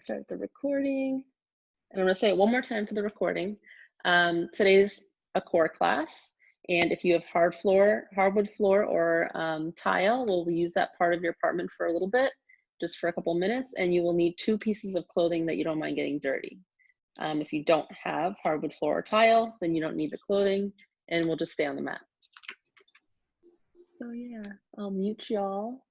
Start the recording. And I'm going to say it one more time for the recording. Today's a core class. And if you have hardwood floor or tile, we'll use that part of your apartment for a little bit, just for a couple minutes. And you will need 2 pieces of clothing that you don't mind getting dirty. If you don't have hardwood floor or tile, then you don't need the clothing, and we'll just stay on the mat. So yeah, I'll mute y'all.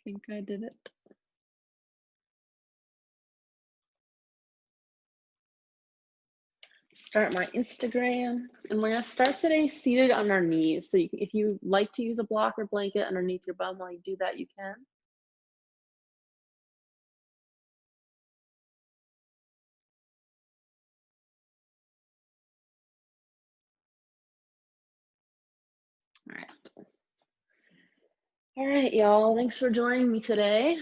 I think I did it. Start my Instagram, and we're gonna start today seated on our knees. So if you like to use a block or blanket underneath your bum while you do that, you can. All right, y'all, thanks for joining me today.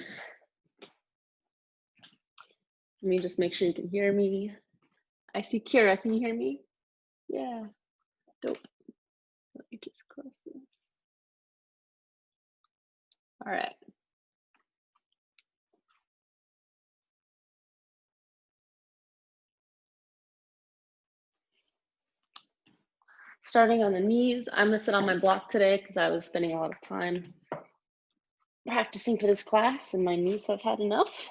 Let me just make sure you can hear me. I see Kira, can you hear me? Yeah, dope. Let me just close this. All right. Starting on the knees, I'm gonna sit on my block today because I was spending a lot of time practicing for this class and my knees have had enough.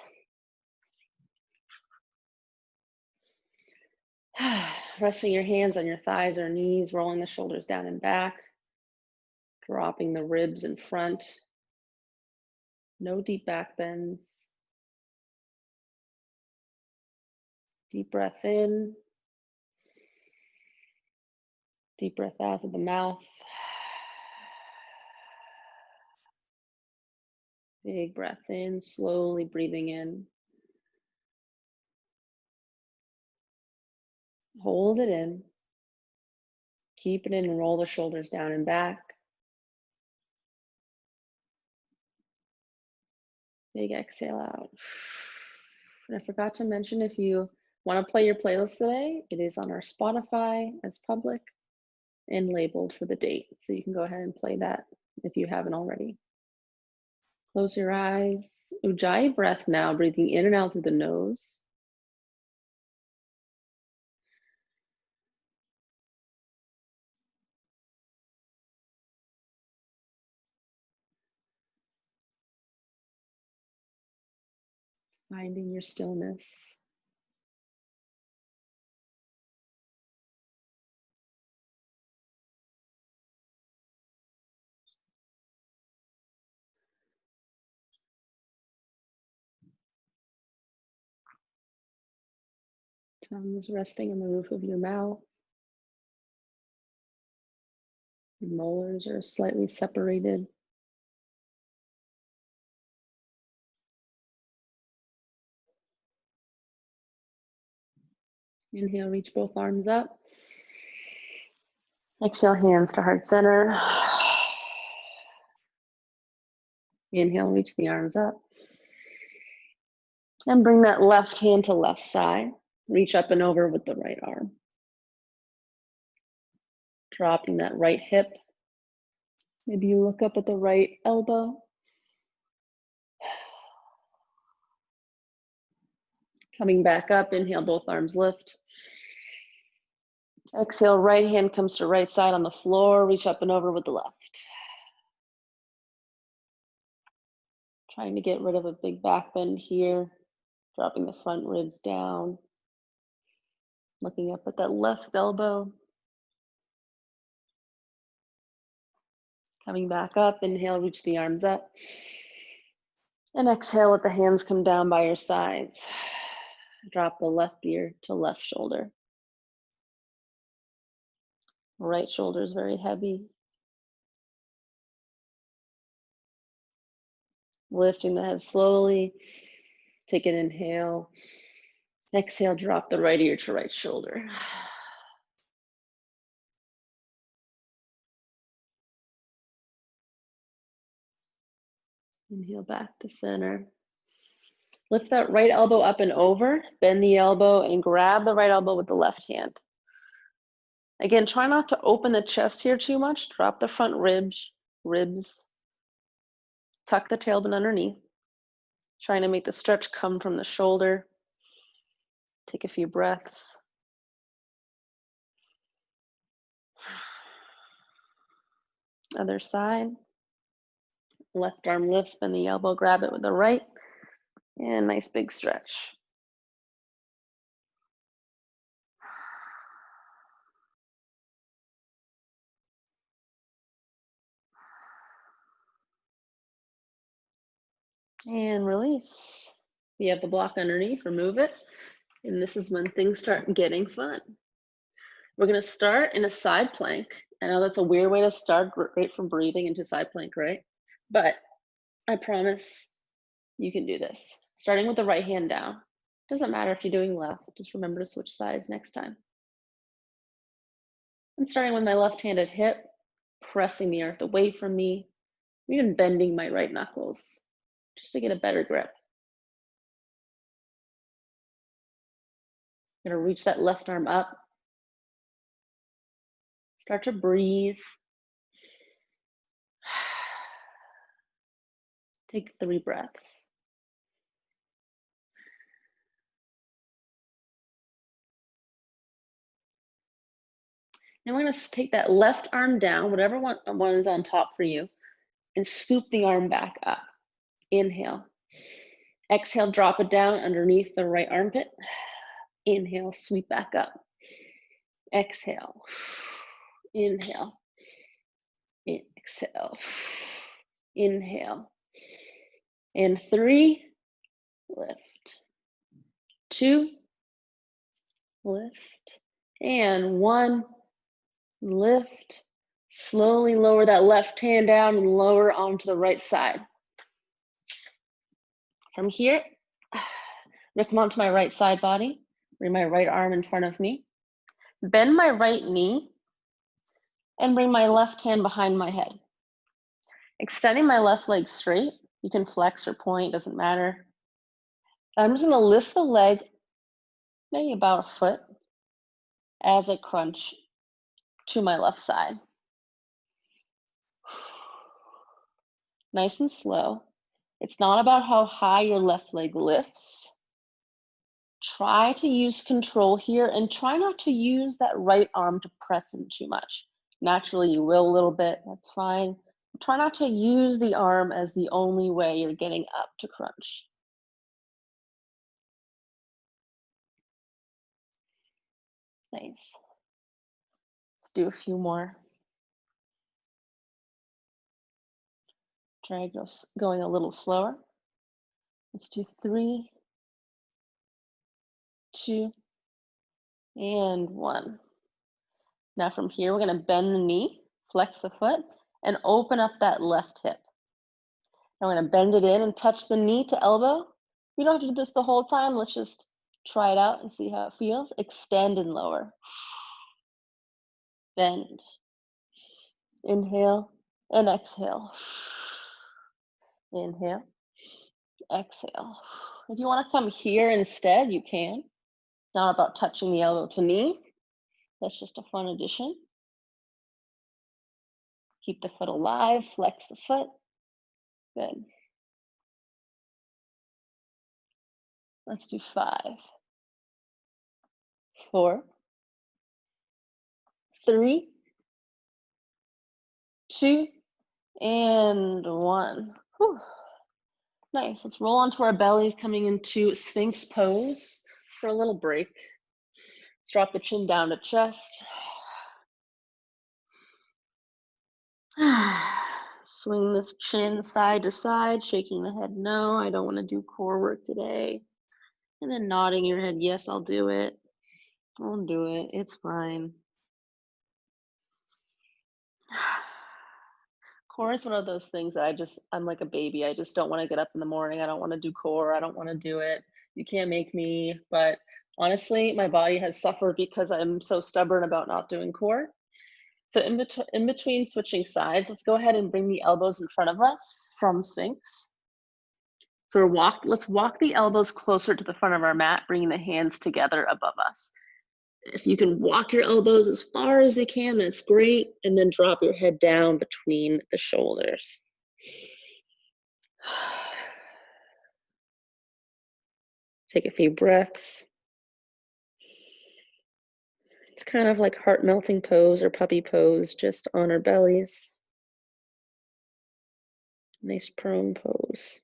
Resting your hands on your thighs or knees, rolling the shoulders down and back, dropping the ribs in front. No deep back bends. Deep breath in. Deep breath out of the mouth. Big breath in, slowly breathing in. Hold it in. Keep it in and roll the shoulders down and back. Big exhale out. And I forgot to mention, if you want to play your playlist today, it is on our Spotify as public and labeled for the date. So you can go ahead and play that if you haven't already. Close your eyes. Ujjayi breath now, breathing in and out through the nose. Finding your stillness. Tongue is resting on the roof of your mouth. Your molars are slightly separated. Inhale, reach both arms up. Exhale, hands to heart center. Inhale, reach the arms up. And bring that left hand to left side. Reach up and over with the right arm. Dropping that right hip. Maybe you look up at the right elbow. Coming back up, inhale, both arms lift. Exhale, right hand comes to right side on the floor. Reach up and over with the left. Trying to get rid of a big back bend here. Dropping the front ribs down. Looking up at that left elbow. Coming back up, inhale, reach the arms up. And exhale, let the hands come down by your sides. Drop the left ear to left shoulder. Right shoulder is very heavy. Lifting the head slowly. Take an inhale. Exhale, drop the right ear to right shoulder. Inhale back to center. Lift that right elbow up and over. Bend the elbow and grab the right elbow with the left hand. Again, try not to open the chest here too much. Drop the front ribs. Tuck the tailbone underneath. Trying to make the stretch come from the shoulder. Take a few breaths. Other side. Left arm lifts, bend the elbow, grab it with the right. And nice big stretch. And release. If you have the block underneath, remove it. And this is when things start getting fun. We're gonna start in a side plank. I know that's a weird way to start, right from breathing into side plank, right? But I promise you can do this. Starting with the right hand down. Doesn't matter if you're doing left, just remember to switch sides next time. I'm starting with my left-handed hip, pressing the earth away from me, even bending my right knuckles, just to get a better grip. I'm gonna reach that left arm up. Start to breathe. Take 3 breaths. Now we're gonna take that left arm down, whatever one is on top for you, and scoop the arm back up. Inhale. Exhale, drop it down underneath the right armpit. Inhale, sweep back up. Exhale. Inhale. Exhale. Inhale. And 3, lift. 2, lift. And 1, lift. Slowly lower that left hand down and lower onto the right side. From here, I'm gonna come onto my right side body, bring my right arm in front of me, bend my right knee, and bring my left hand behind my head. Extending my left leg straight. You can flex or point, doesn't matter. I'm just gonna lift the leg maybe about a foot as I crunch to my left side. Nice and slow. It's not about how high your left leg lifts. Try to use control here and try not to use that right arm to press in too much. Naturally, you will a little bit, that's fine. Try not to use the arm as the only way you're getting up to crunch. Nice. Let's do a few more. Try going a little slower. Let's do 3, 2, and 1. Now from here, we're gonna bend the knee, flex the foot, and open up that left hip. Now we're gonna bend it in and touch the knee to elbow. You don't have to do this the whole time. Let's just try it out and see how it feels. Extend and lower. Bend. Inhale and exhale. Inhale, exhale. If you want to come here instead, you can. It's not about touching the elbow to knee. That's just a fun addition. Keep the foot alive, flex the foot. Good. Let's do 5, 4, 3, 2, and 1. Whew. Nice. Let's roll onto our bellies, coming into Sphinx Pose for a little break. Let's drop the chin down to chest. Swing this chin side to side, shaking the head, no, I don't want to do core work today. And then nodding your head, yes, I'll do it. I'll do it. It's fine. Core is one of those things that I'm like a baby. I just don't want to get up in the morning. I don't want to do core. I don't want to do it. You can't make me. But honestly, my body has suffered because I'm so stubborn about not doing core. So in between switching sides, let's go ahead and bring the elbows in front of us from Sphinx. So let's walk the elbows closer to the front of our mat, bringing the hands together above us. If you can walk your elbows as far as they can, that's great. And then drop your head down between the shoulders. Take a few breaths. It's kind of like heart melting pose or puppy pose, just on our bellies. Nice prone pose.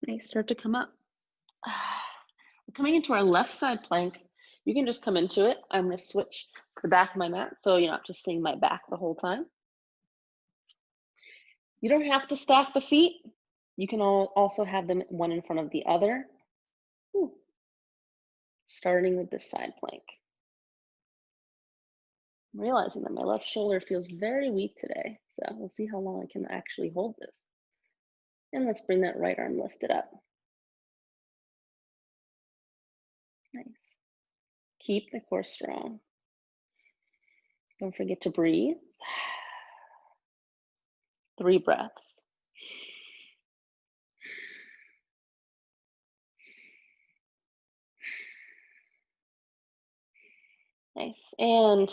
Nice, start to come up. Coming into our left side plank, you can just come into it. I'm going to switch to the back of my mat so you're not just seeing my back the whole time. You don't have to stack the feet. You can also have them one in front of the other. Ooh. Starting with this side plank. I'm realizing that my left shoulder feels very weak today, so we'll see how long I can actually hold this. And let's bring that right arm lifted up. Nice. Keep the core strong. Don't forget to breathe. 3 breaths. Nice. And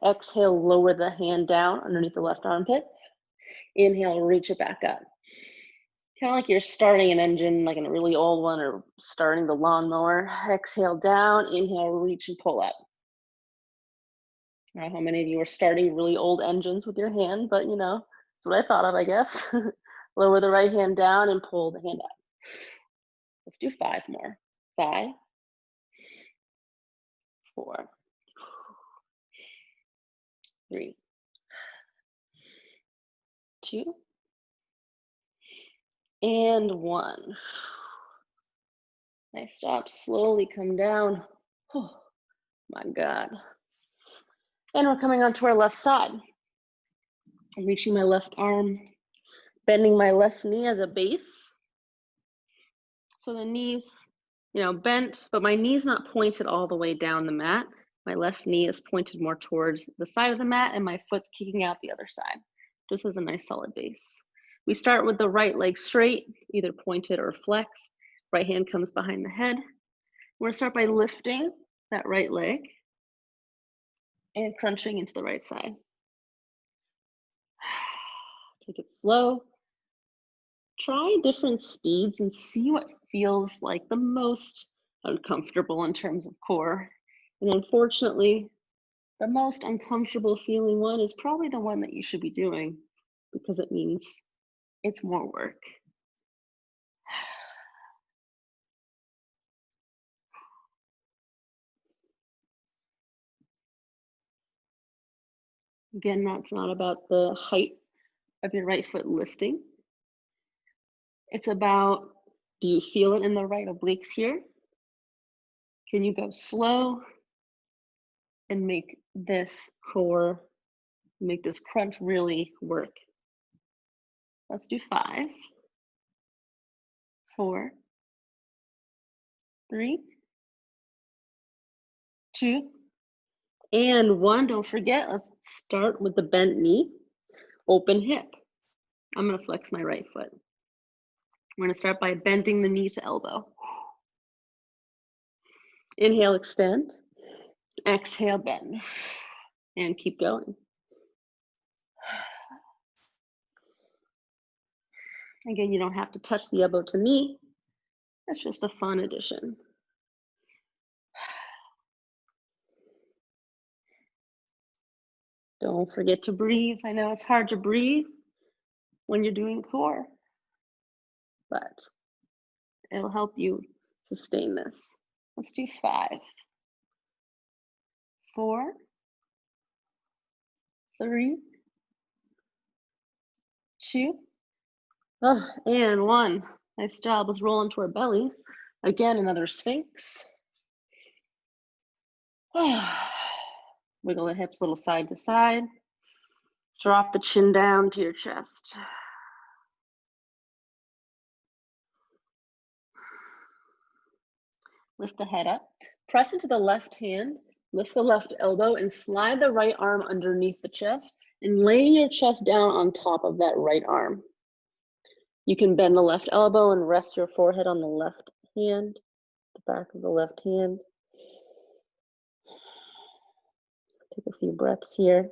exhale, lower the hand down underneath the left armpit. Inhale, reach it back up. Kind of like you're starting an engine, like in a really old one, or starting the lawnmower. Exhale down, inhale, reach and pull up. I don't know how many of you are starting really old engines with your hand, but you know, that's what I thought of, I guess. Lower the right hand down and pull the hand up. Let's do 5 more. 5, 4, 3, 2, and 1. Nice job. Slowly come down. Oh my God. And we're coming onto our left side. I'm reaching my left arm, bending my left knee as a base. So the knee's, bent, but my knee's not pointed all the way down the mat. My left knee is pointed more towards the side of the mat and my foot's kicking out the other side, just as a nice solid base. We start with the right leg straight, either pointed or flexed. Right hand comes behind the head. We're gonna start by lifting that right leg and crunching into the right side. Take it slow. Try different speeds and see what feels like the most uncomfortable in terms of core. And unfortunately, the most uncomfortable feeling one is probably the one that you should be doing because it means it's more work. Again, that's not about the height of your right foot lifting. It's about, do you feel it in the right obliques here? Can you go slow and make this core, make this crunch really work? Let's do 5, 4, 3, 2, and 1. Don't forget, let's start with the bent knee, open hip. I'm gonna flex my right foot. We're gonna start by bending the knee to elbow. Inhale, extend. Exhale, bend. And keep going. Again, you don't have to touch the elbow to knee. That's just a fun addition. Don't forget to breathe. I know it's hard to breathe when you're doing core, but it'll help you sustain this. Let's do 5, 4, 3, 2, and 1. Nice job. Let's roll into our bellies. Again, another Sphinx. Wiggle the hips a little side to side. Drop the chin down to your chest. Lift the head up. Press into the left hand. Lift the left elbow and slide the right arm underneath the chest and lay your chest down on top of that right arm. You can bend the left elbow and rest your forehead on the left hand, the back of the left hand. Take a few breaths here.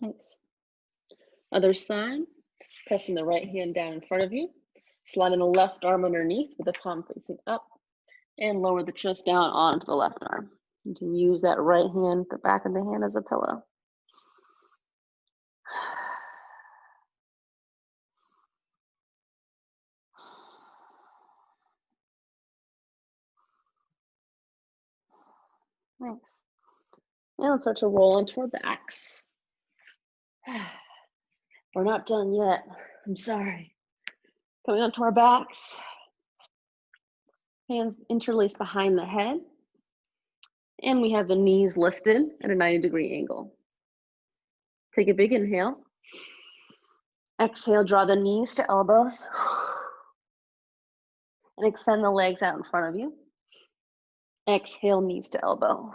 Nice. Other side, pressing the right hand down in front of you, sliding the left arm underneath with the palm facing up, and lower the chest down onto the left arm. You can use that right hand, the back of the hand, as a pillow. Nice. And let's start to roll into our backs. We're not done yet. I'm sorry. Coming onto our backs. Hands interlaced behind the head. And we have the knees lifted at a 90-degree angle. Take a big inhale. Exhale, draw the knees to elbows. And extend the legs out in front of you. Exhale, knees to elbow.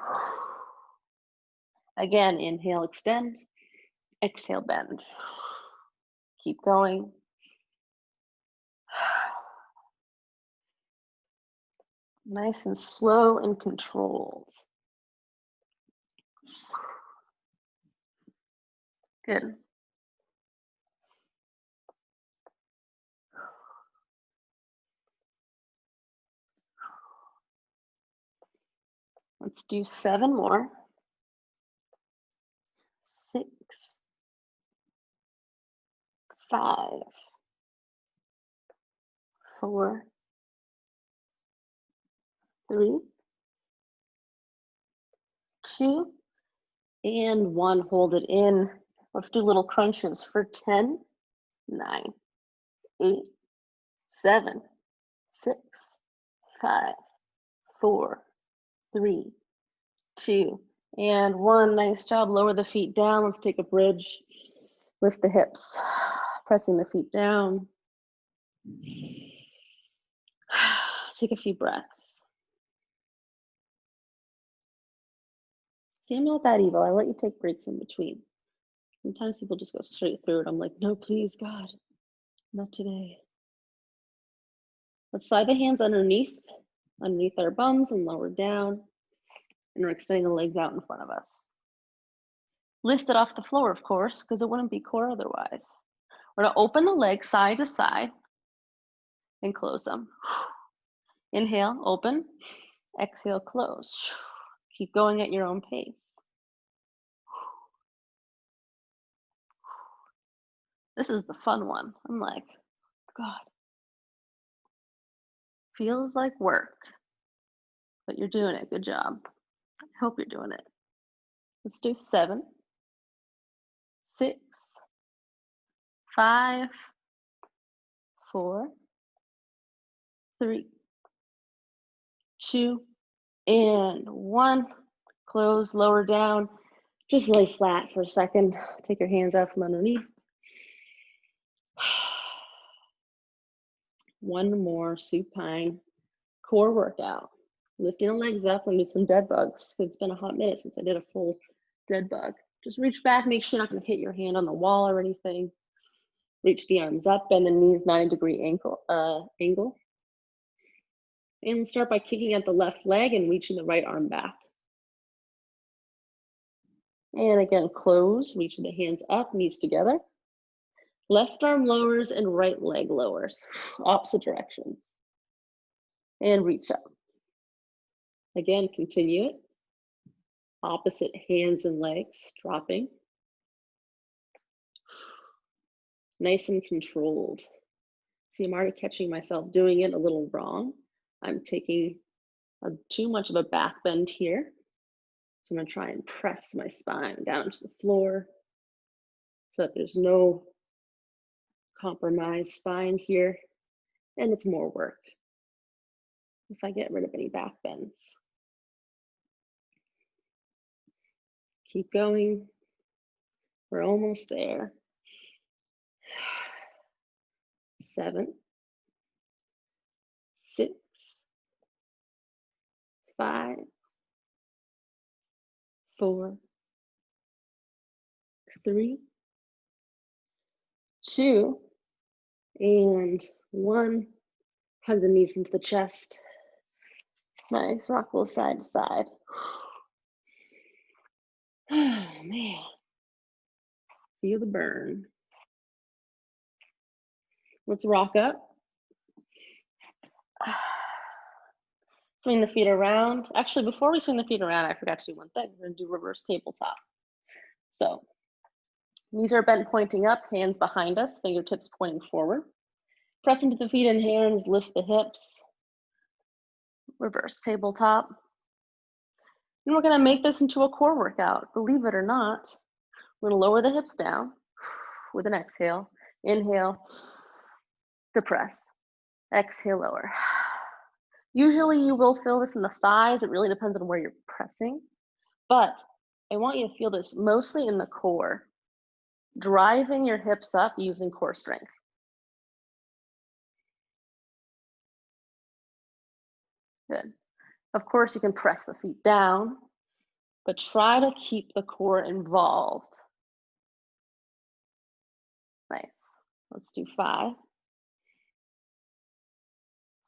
Again, inhale, extend. Exhale, bend. Keep going. Nice and slow and controlled. Good. Let's do 7 more. 6, 5, 4, 3, 2, and 1. Hold it in. Let's do little crunches for 10, 9, 8, 7, 6, 5, 4, 3, 2, and 1. Nice job. Lower the feet down. Let's take a bridge. Lift the hips. Pressing the feet down. Take a few breaths. See, I'm not that evil. I let you take breaks in between. Sometimes people just go straight through it. I'm like, no, please, God, not today. Let's slide the hands underneath our bums and lower down. And we're extending the legs out in front of us. Lift it off the floor, of course, because it wouldn't be core otherwise. We're gonna open the legs side to side and close them. Inhale, open. Exhale, close. Keep going at your own pace. This is the fun one. I'm like, God, feels like work, but you're doing it. Good job. I hope you're doing it. Let's do 7, 6, 5, 4, 3, 2, and 1. Close, lower down. Just lay flat for a second. Take your hands out from underneath. 1 more supine core workout. Lifting the legs up and do some dead bugs. It's been a hot minute since I did a full dead bug. Just reach back, make sure you're not gonna hit your hand on the wall or anything. Reach the arms up, bend the knees 90-degree angle. And start by kicking at the left leg and reaching the right arm back. And again, close, reaching the hands up, knees together. Left arm lowers and right leg lowers, opposite directions. And reach up. Again, continue it. Opposite hands and legs, dropping. Nice and controlled. See, I'm already catching myself doing it a little wrong. I'm taking too much of a back bend here. So I'm gonna try and press my spine down to the floor so that there's no compromised spine here, and it's more work if I get rid of any back bends. Keep going. We're almost there. 7, 6, 5, 4, 3, 2, and 1. Hug the knees into the chest. Nice, rock both side to side. Oh, man. Feel the burn. Let's rock up. Swing the feet around. Actually, before we swing the feet around, I forgot to do one thing. We're gonna do reverse tabletop. So, knees are bent pointing up, hands behind us, fingertips pointing forward. Press into the feet and hands, lift the hips. Reverse tabletop. And we're gonna make this into a core workout. Believe it or not, we're gonna lower the hips down with an exhale. Inhale, depress. Exhale, lower. Usually you will feel this in the thighs. It really depends on where you're pressing. But I want you to feel this mostly in the core, driving your hips up using core strength. Good. Of course, you can press the feet down, but try to keep the core involved. Nice. Let's do 5,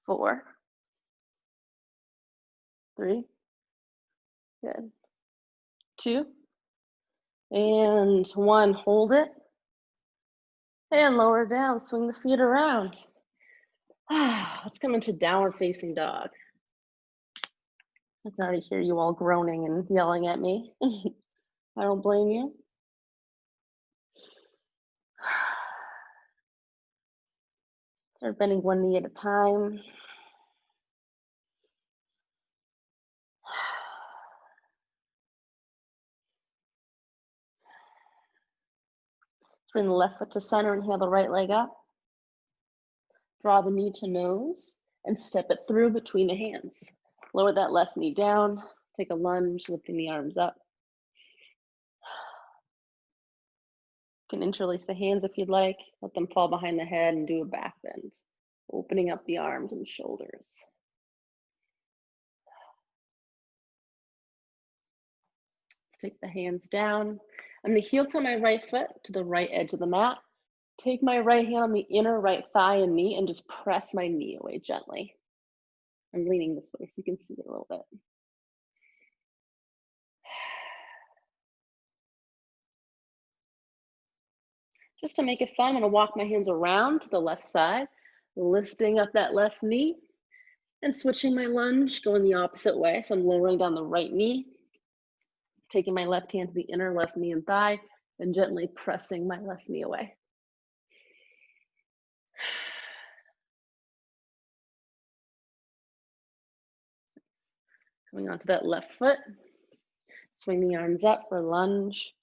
4, 3, good. 2, and 1. Hold it. And lower down, swing the feet around. Let's come into downward facing dog. I can already hear you all groaning and yelling at me. I don't blame you. Start bending one knee at a time. Let's bring the left foot to center, inhale the right leg up. Draw the knee to nose and step it through between the hands. Lower that left knee down, take a lunge, lifting the arms up. You can interlace the hands if you'd like, let them fall behind the head and do a back bend, opening up the arms and shoulders. Let's take the hands down. I'm gonna heel toe my right foot to the right edge of the mat. Take my right hand on the inner right thigh and knee and just press my knee away gently. I'm leaning this way so you can see it a little bit. Just to make it fun, I'm gonna walk my hands around to the left side, lifting up that left knee and switching my lunge, going the opposite way. So I'm lowering down the right knee, taking my left hand to the inner left knee and thigh, and gently pressing my left knee away. Coming onto that left foot, swing the arms up for lunge.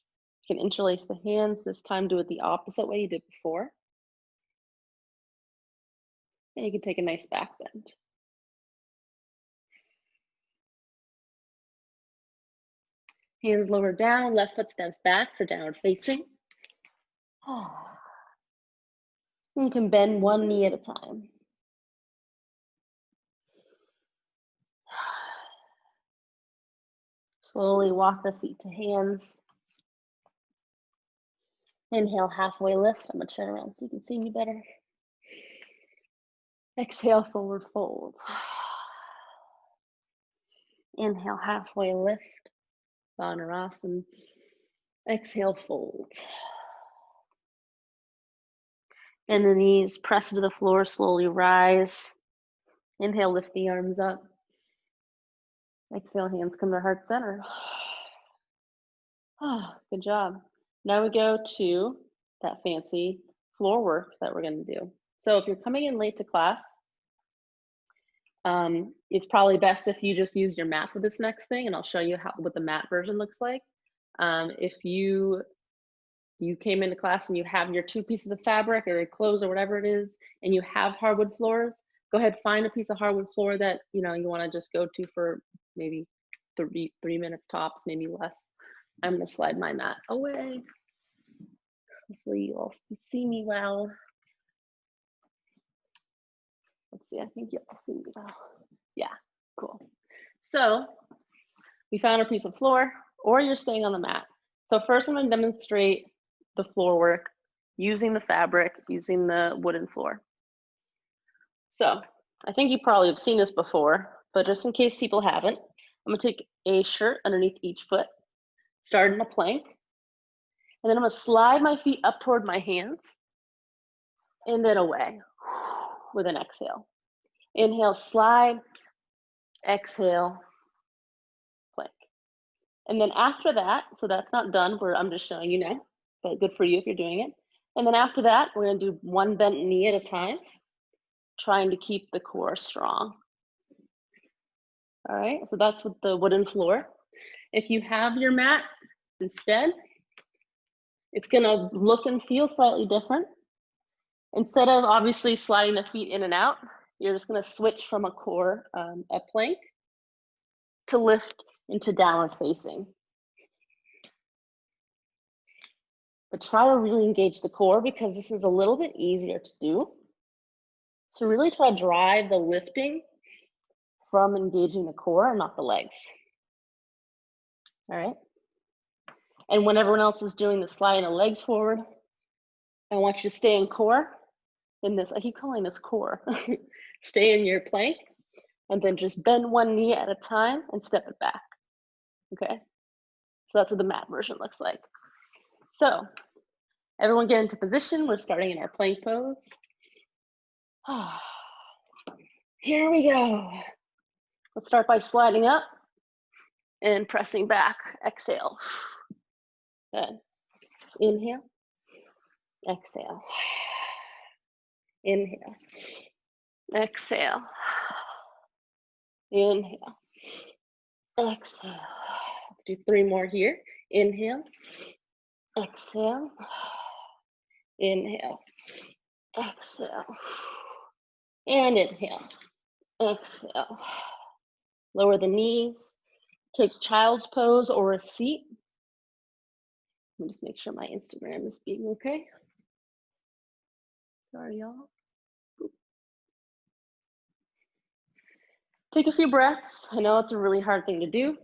You can interlace the hands. This time do it the opposite way you did before. And you can take a nice back bend. Hands lower down, left foot steps back for downward facing. You can bend one knee at a time. Slowly walk the feet to hands. Inhale, halfway lift. I'm gonna turn around so you can see me better. Exhale, forward fold. Inhale, halfway lift. Dhanurasana. Exhale, fold. And the knees press into the floor, slowly rise. Inhale, lift the arms up. Exhale, hands come to heart center. Good job. Now we go to that fancy floor work that we're gonna do. So if you're coming in late to class, it's probably best if you just use your mat for this next thing, and I'll show you what the mat version looks like. If you came into class and you have your 2 pieces of fabric or clothes or whatever it is, and you have hardwood floors, go ahead, find a piece of hardwood floor that you want to just go to for maybe 3 minutes tops, maybe less. I'm gonna slide my mat away. Hopefully you all see me well. Let's see, I think you'll see me well. Yeah, cool. So we found a piece of floor, or you're staying on the mat. So first I'm going to demonstrate the floor work using the fabric, using the wooden floor. So I think you probably have seen this before, but just in case people haven't, I'm going to take a shirt underneath each foot, start in a plank, and then I'm going to slide my feet up toward my hands and then away with an exhale. Inhale, slide, exhale, plank. And then after that, so that's not done, I'm just showing you now, but good for you if you're doing it. And then after that, we're going to do one bent knee at a time, trying to keep the core strong. All right, so that's with the wooden floor. If you have your mat instead, it's going to look and feel slightly different. Instead of obviously sliding the feet in and out, you're just going to switch from a core, a plank, to lift into downward facing. But try to really engage the core because this is a little bit easier to do. So really try to drive the lifting from engaging the core and not the legs. All right. And when everyone else is doing the sliding the legs forward, I want you to stay in core in this. I keep calling this core. Stay in your plank and then just bend one knee at a time and step it back. Okay. So that's what the mat version looks like. So everyone get into position. We're starting in our plank pose. Here we go. Let's start by sliding up and pressing back. Exhale. Good. Inhale. Exhale. Inhale. Exhale. Inhale. Exhale. Let's do 3 more here. Inhale. Exhale. Inhale. Exhale. And inhale. Exhale. Lower the knees. Take child's pose or a seat. Let me just make sure my Instagram is being okay. Sorry, y'all. Take a few breaths. I know it's a really hard thing to do.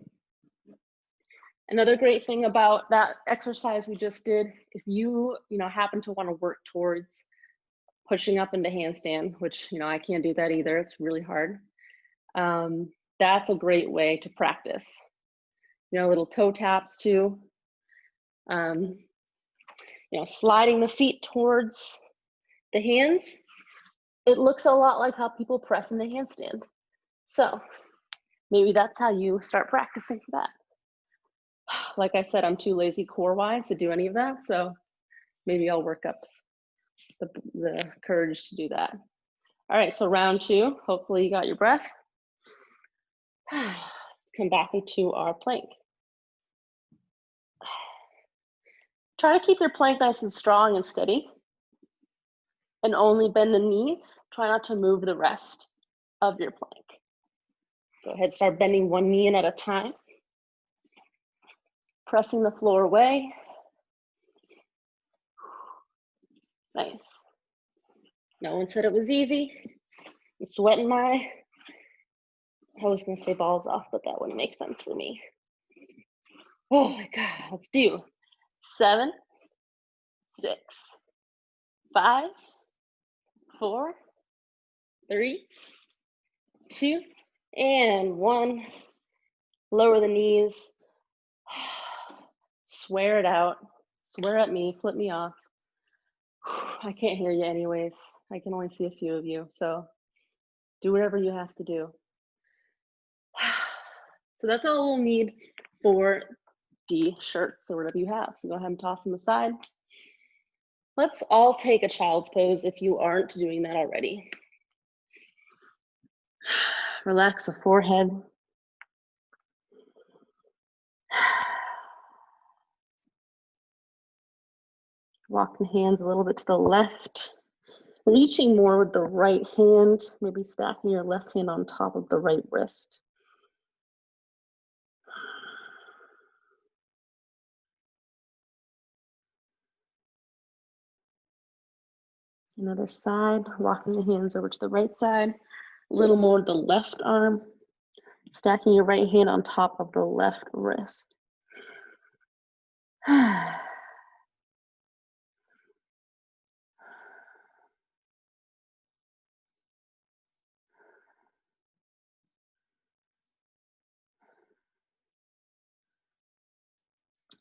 Another great thing about that exercise we just did, if you happen to want to work towards pushing up into handstand, which I can't do that either, it's really hard. That's a great way to practice. Little toe taps too. Sliding the feet towards the hands. It looks a lot like how people press in the handstand. So maybe that's how you start practicing for that. Like I said, I'm too lazy core-wise to do any of that, so maybe I'll work up the courage to do that. All right, so round 2. Hopefully you got your breath. Let's come back into our plank. Try to keep your plank nice and strong and steady, and only bend the knees. Try not to move the rest of your plank. Go ahead, start bending one knee in at a time. Pressing the floor away. Nice. No one said it was easy. I'm sweating I was gonna say balls off, but that wouldn't make sense for me. Oh my God, let's do 7, 6, 5, 4, 3, 2, and 1. Lower the knees. Swear it out. Swear at me, flip me off. I can't hear you anyways. I can only see a few of you, so do whatever you have to do. So that's all we'll need for the shirts or whatever you have. So go ahead and toss them aside. Let's all take a child's pose if you aren't doing that already. Relax the forehead. Walk the hands a little bit to the left. Reaching more with the right hand, maybe stacking your left hand on top of the right wrist. Another side, walking the hands over to the right side, a little more the left arm, Stacking your right hand on top of the left wrist.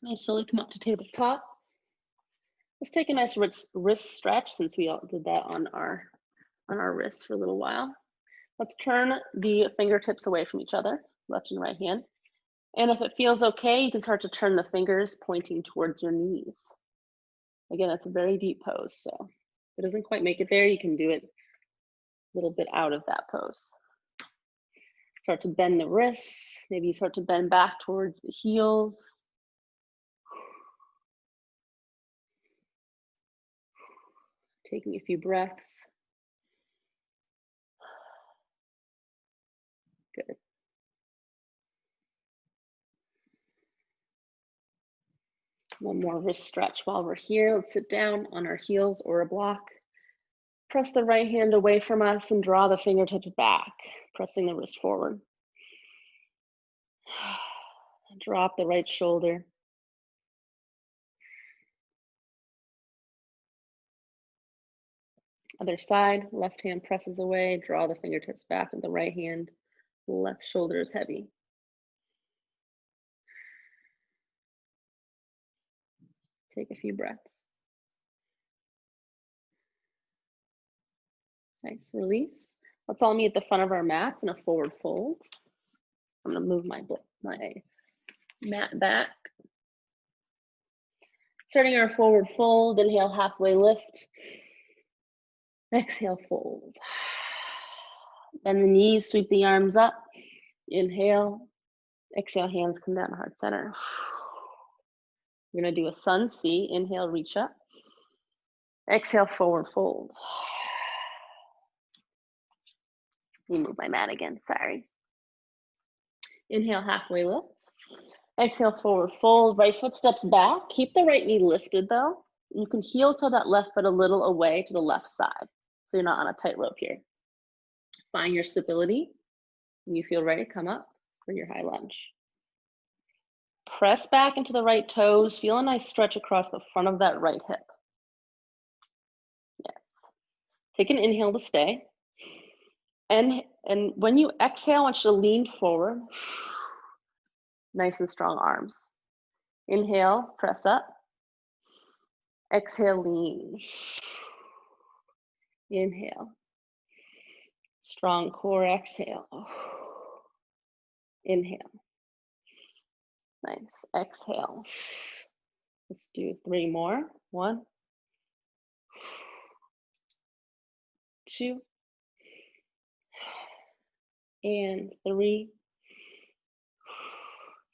Nice, slowly come up to tabletop. Let's take a nice wrist stretch since we all did that on our wrists for a little while. Let's turn the fingertips away from each other, left and right hand. And if it feels okay, you can start to turn the fingers pointing towards your knees. Again, that's a very deep pose, so if it doesn't quite make it there, you can do it a little bit out of that pose. Start to bend the wrists. Maybe you start to bend back towards the heels. Taking a few breaths. Good. One more wrist stretch while we're here. Let's sit down on our heels or a block. Press the right hand away from us and draw the fingertips back, pressing the wrist forward. Drop the right shoulder. Other side, left hand presses away, draw the fingertips back with the right hand. Left shoulder is heavy. Take a few breaths. Nice, release. Let's all meet at the front of our mats in a forward fold. I'm gonna move my mat back. Starting our forward fold, inhale, halfway lift. Exhale, fold. Bend the knees, sweep the arms up. Inhale, exhale, hands come down to heart center. We're gonna do a sun C. Inhale, reach up. Exhale, forward fold. Let me move my mat again, sorry. Inhale, halfway lift. Exhale, forward fold. Right foot steps back. Keep the right knee lifted though. You can heel toe that left foot a little away to the left side, so you're not on a tightrope here. Find your stability. When you feel ready, come up for your high lunge. Press back into the right toes. Feel a nice stretch across the front of that right hip. Yes. Take an inhale to stay. And when you exhale, I want you to lean forward. Nice and strong arms. Inhale, press up. Exhale, lean. Inhale. Strong core, exhale. Inhale. Nice, exhale. Let's do 3 more. 1, 2, and 3.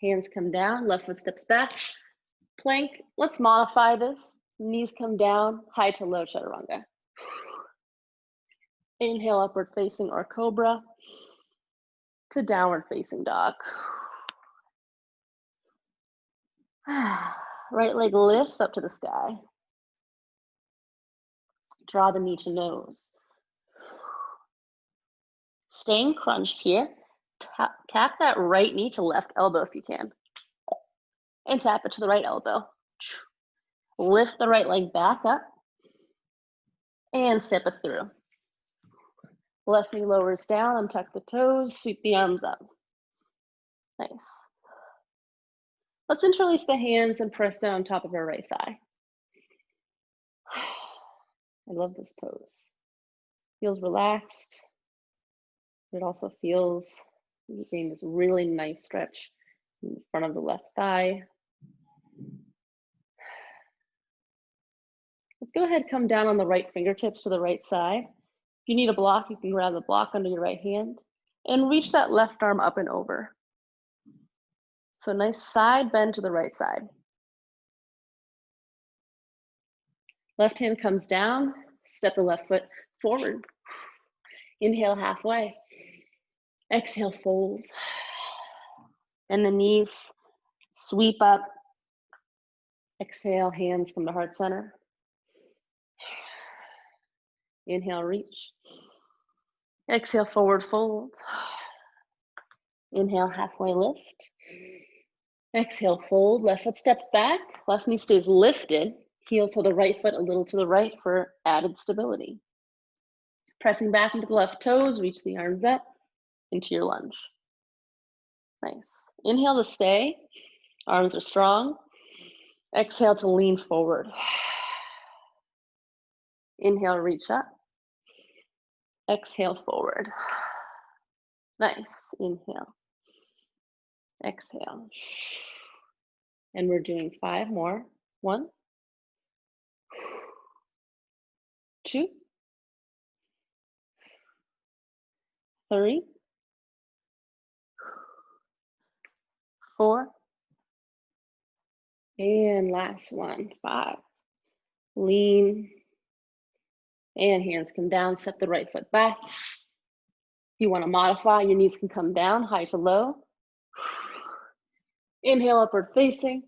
Hands come down, left foot steps back. Plank, let's modify this. Knees come down, high to low chaturanga. Inhale, upward facing or cobra to downward facing dog. Right leg lifts up to the sky. Draw the knee to nose. Staying crunched here. Tap that right knee to left elbow if you can. And tap it to the right elbow. Lift the right leg back up. And step it through. Left knee lowers down, untuck the toes, sweep the arms up. Nice. Let's interlace the hands and press down on top of our right thigh. I love this pose. Feels relaxed. It also feels, you're getting this really nice stretch in the front of the left thigh. Let's go ahead, come down on the right fingertips to the right side. If you need a block, you can grab the block under your right hand and reach that left arm up and over. So nice side bend to the right side. Left hand comes down, step the left foot forward. Inhale halfway. Exhale, fold. And the knees sweep up. Exhale, hands come to heart center. Inhale, reach. Exhale, forward fold. Inhale, halfway lift. Exhale, fold. Left foot steps back. Left knee stays lifted. Heel to the right foot, a little to the right for added stability. Pressing back into the left toes, reach the arms up into your lunge. Nice. Inhale to stay. Arms are strong. Exhale to lean forward. Inhale, reach up. Exhale, forward. Nice. Inhale. Exhale. And we're doing 5 more. 1, 2, 3, 4, and last one, 5. Lean, and hands come down, step the right foot back. If you want to modify, your knees can come down, high to low. Inhale, upward facing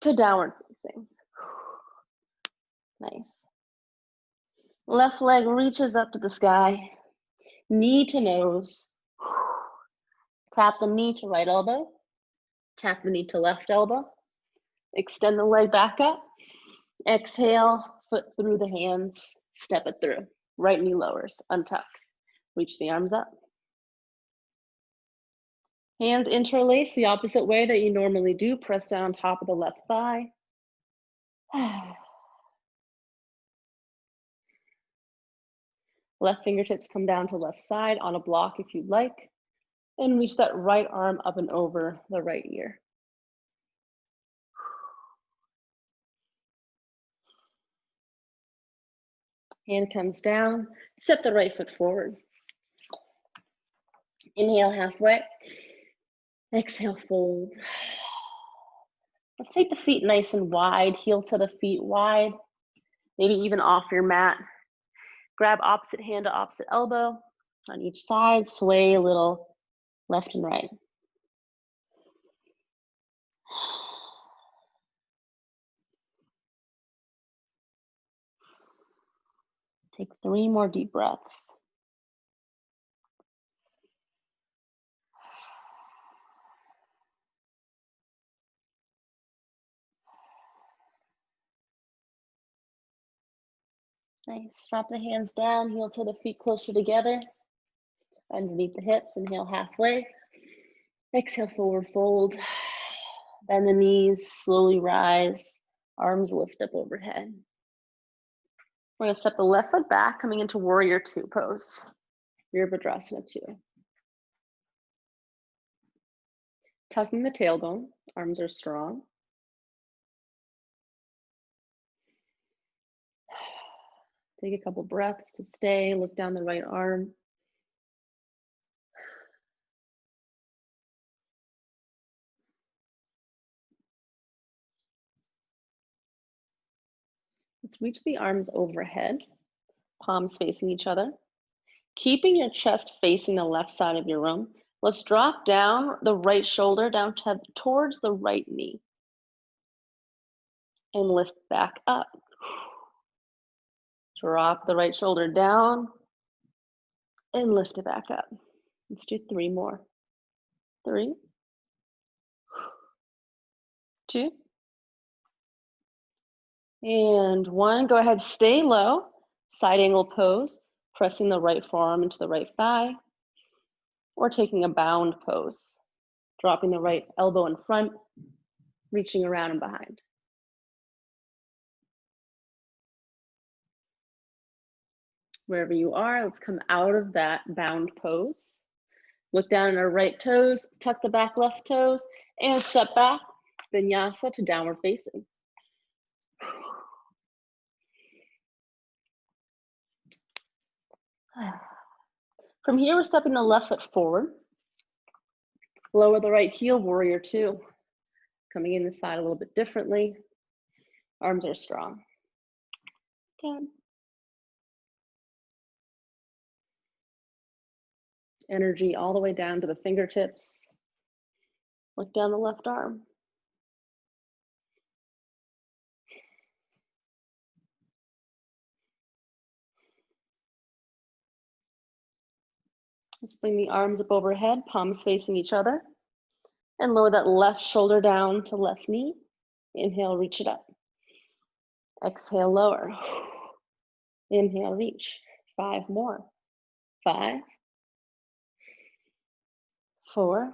to downward facing. Nice. Left leg reaches up to the sky, knee to nose. Tap the knee to right elbow, tap the knee to left elbow. Extend the leg back up. Exhale, foot through the hands, step it through. Right knee lowers, untuck. Reach the arms up. Hands interlace the opposite way that you normally do. Press down on top of the left thigh. Left fingertips come down to left side on a block if you'd like. And reach that right arm up and over the right ear. Hand comes down, step the right foot forward. Inhale halfway. Exhale, fold. Let's take the feet nice and wide, heel to the feet wide, maybe even off your mat. Grab opposite hand to opposite elbow on each side, sway a little left and right. Take 3 more deep breaths. Nice, drop the hands down, heel to the feet closer together. Underneath the hips, inhale halfway. Exhale, forward fold. Bend the knees, slowly rise. Arms lift up overhead. We're gonna step the left foot back, coming into warrior 2 pose. Virabhadrasana 2. Tucking the tailbone, arms are strong. Take a couple breaths to stay, look down the right arm. Let's reach the arms overhead, palms facing each other. Keeping your chest facing the left side of your room, let's drop down the right shoulder down towards the right knee. And lift back up. Drop the right shoulder down and lift it back up. Let's do 3 more. 3, 2, and 1. Go ahead, stay low, side angle pose, pressing the right forearm into the right thigh, or taking a bound pose, dropping the right elbow in front, reaching around and behind. Wherever you are, let's come out of that bound pose. Look down at our right toes, tuck the back left toes, and step back, vinyasa to downward facing. From here, we're stepping the left foot forward. Lower the right heel, warrior 2. Coming in the side a little bit differently. Arms are strong. 10. Energy all the way down to the fingertips. Look down the left arm. Let's bring the arms up overhead, palms facing each other, and lower that left shoulder down to left knee. Inhale, reach it up. Exhale, lower. Inhale, reach. 5 more. 5, 4,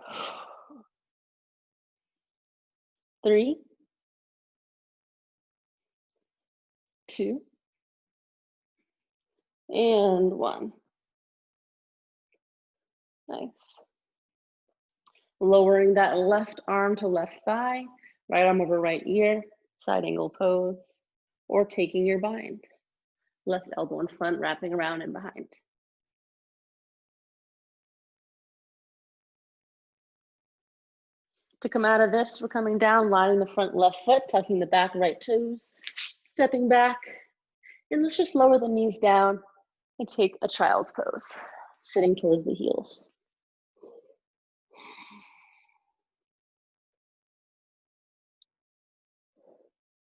3, 2, and 1. Nice. Lowering that left arm to left thigh, right arm over right ear, side angle pose, or taking your bind. Left elbow in front, wrapping around and behind. To come out of this, we're coming down, lining the front left foot, tucking the back right toes, stepping back, and let's just lower the knees down and take a child's pose, sitting towards the heels.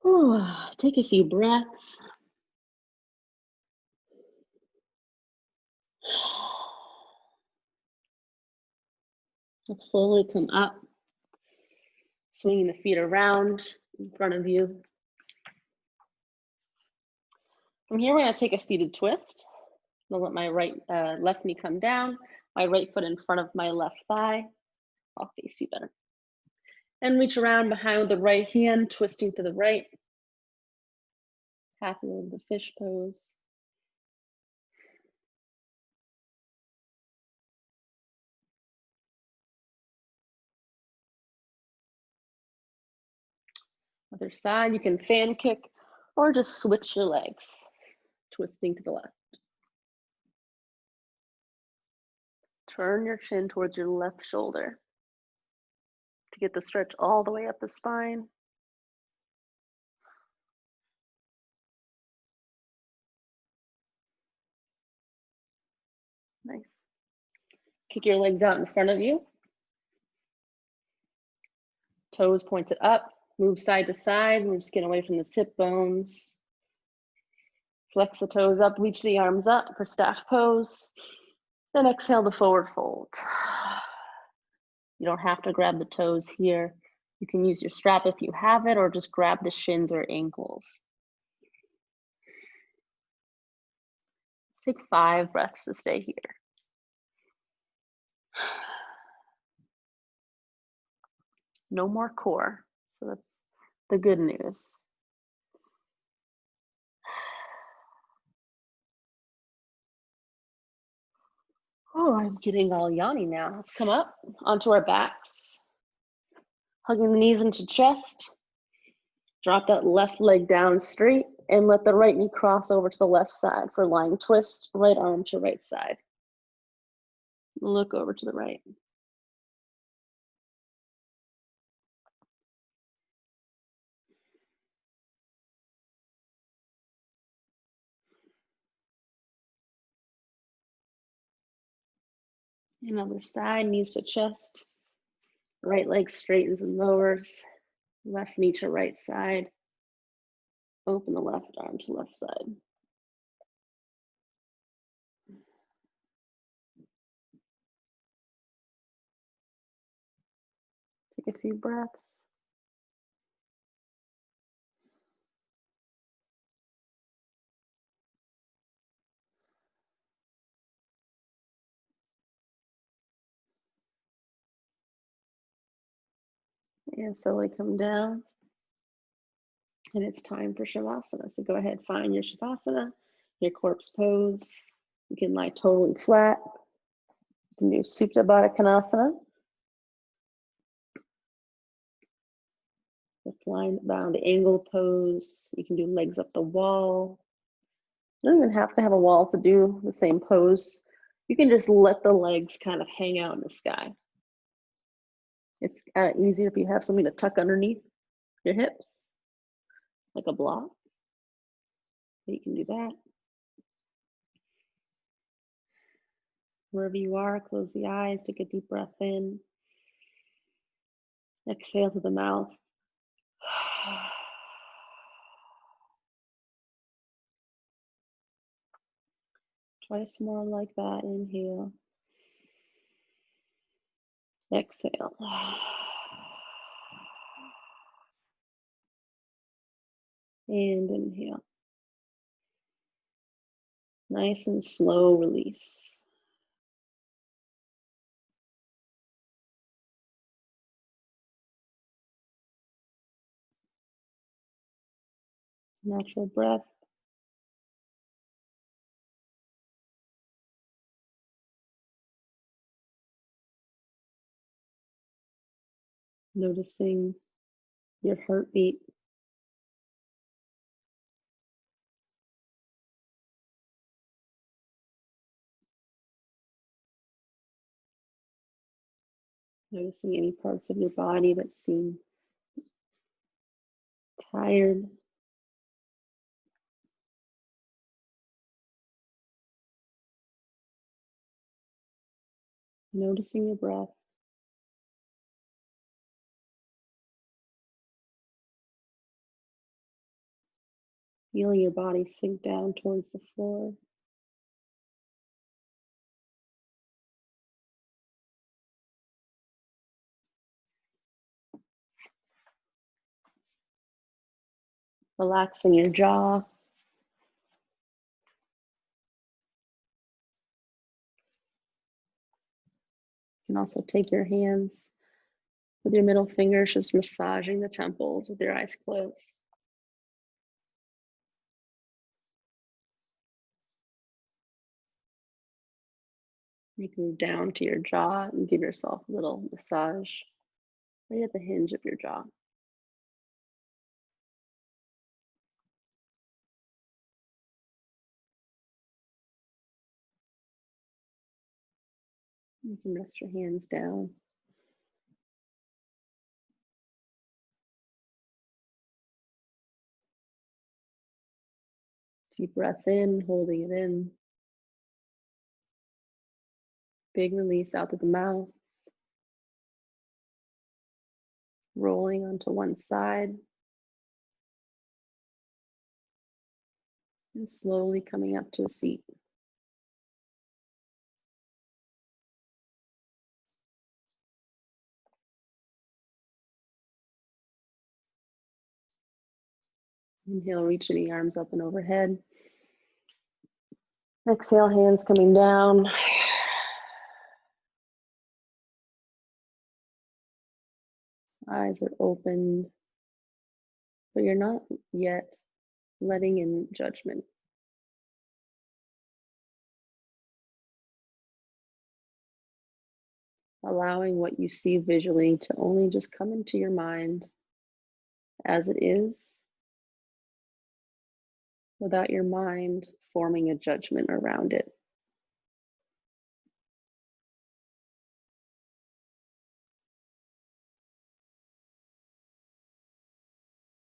Ooh, take a few breaths. Let's slowly come up, swinging the feet around in front of you. From here, we're going to take a seated twist. I'm going to let my left knee come down, my right foot in front of my left thigh. I'll face you better. And reach around behind with the right hand, twisting to the right. Happy with the fish pose. Other side, you can fan kick or just switch your legs, twisting to the left. Turn your chin towards your left shoulder to get the stretch all the way up the spine. Nice. Kick your legs out in front of you. Toes pointed up. Move side to side. Move skin away from the hip bones. Flex the toes up. Reach the arms up for staff pose. Then exhale to forward fold. You don't have to grab the toes here. You can use your strap if you have it, or just grab the shins or ankles. Let's take 5 breaths to stay here. No more core, so that's the good news. Oh, I'm getting all yawny now. Let's come up onto our backs. Hugging the knees into chest. Drop that left leg down straight and let the right knee cross over to the left side for lying twist, right arm to right side. Look over to the right. Another side, knees to chest. Right leg straightens and lowers. Left knee to right side. Open the left arm to left side. Take a few breaths. And slowly come down. And it's time for Shavasana. So go ahead, find your Shavasana, your corpse pose. You can lie totally flat. You can do Supta Baddha Konasana. Recline bound angle pose. You can do legs up the wall. You don't even have to have a wall to do the same pose. You can just let the legs kind of hang out in the sky. It's kind of easier if you have something to tuck underneath your hips, like a block. You can do that. Wherever you are, close the eyes, take a deep breath in. Exhale to the mouth. Twice more like that. Inhale. Exhale. And inhale. Nice and slow release. Natural breath. Noticing your heartbeat. Noticing any parts of your body that seem tired. Noticing your breath. Feeling your body sink down towards the floor. Relaxing your jaw. You can also take your hands with your middle fingers, just massaging the temples with your eyes closed. You can move down to your jaw and give yourself a little massage right at the hinge of your jaw. You can rest your hands down. Deep breath in, holding it in. Big release out of the mouth. Rolling onto one side. And slowly coming up to a seat. Inhale, reaching the arms up and overhead. Exhale, hands coming down. Eyes are open, but you're not yet letting in judgment. Allowing what you see visually to only just come into your mind as it is, without your mind forming a judgment around it.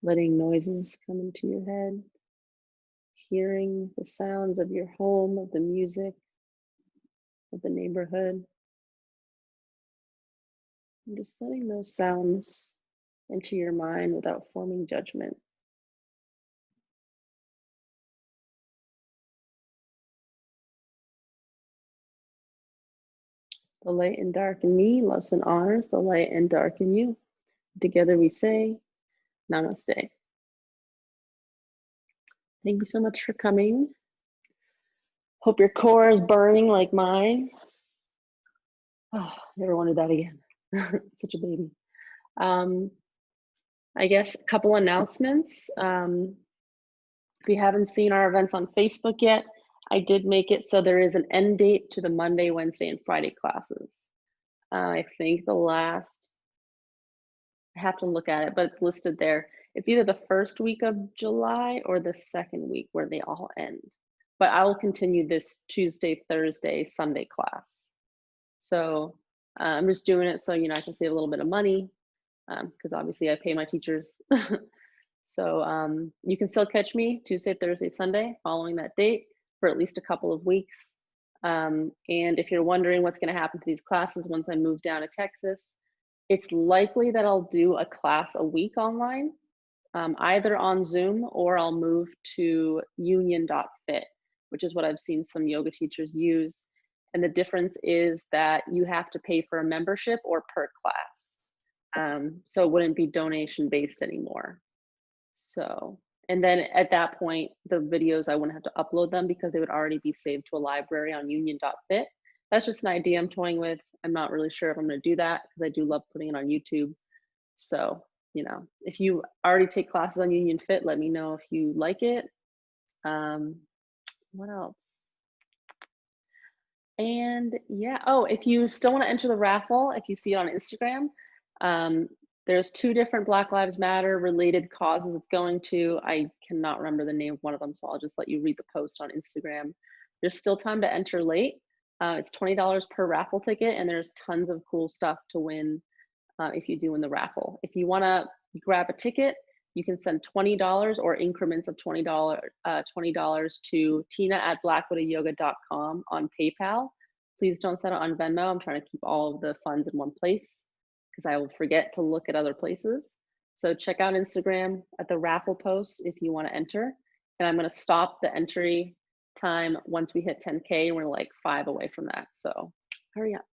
Letting noises come into your head, hearing the sounds of your home, of the music, of the neighborhood. And just letting those sounds into your mind without forming judgment. The light and dark in me loves and honors the light and dark in you. Together we say, Namaste. Thank you so much for coming. Hope your core is burning like mine. Oh, never wanted that again. Such a baby. I guess a couple announcements. If you haven't seen our events on Facebook yet, I did make it so there is an end date to the Monday, Wednesday, and Friday classes. I think the last, I have to look at it, but it's listed there. It's either the first week of July or the second week where they all end. But I will continue this Tuesday, Thursday, Sunday class. So I'm just doing it so I can save a little bit of money because obviously I pay my teachers. So you can still catch me Tuesday, Thursday, Sunday following that date for at least a couple of weeks. And if you're wondering what's going to happen to these classes once I move down to Texas, it's likely that I'll do a class a week online, either on Zoom or I'll move to union.fit, which is what I've seen some yoga teachers use. And the difference is that you have to pay for a membership or per class. So it wouldn't be donation based anymore. So, and then at that point, the videos, I wouldn't have to upload them because they would already be saved to a library on union.fit. That's just an idea I'm toying with. I'm not really sure if I'm going to do that because I do love putting it on YouTube. So, you know, if you already take classes on Union Fit, let me know if you like it. What else? And yeah, oh, if you still want to enter the raffle, if you see it on Instagram, there's 2 different Black Lives Matter related causes it's going to. I cannot remember the name of one of them, so I'll just let you read the post on Instagram. There's still time to enter late. It's $20 per raffle ticket, and there's tons of cool stuff to win if you do win the raffle. If you want to grab a ticket, you can send $20 or increments of $20 to tina@blackwiddowyoga.com on PayPal. Please don't send it on Venmo. I'm trying to keep all of the funds in one place because I will forget to look at other places. So check out Instagram at the raffle post if you want to enter. And I'm going to stop the entry time once we hit 10K. We're like 5 away from that. So hurry up.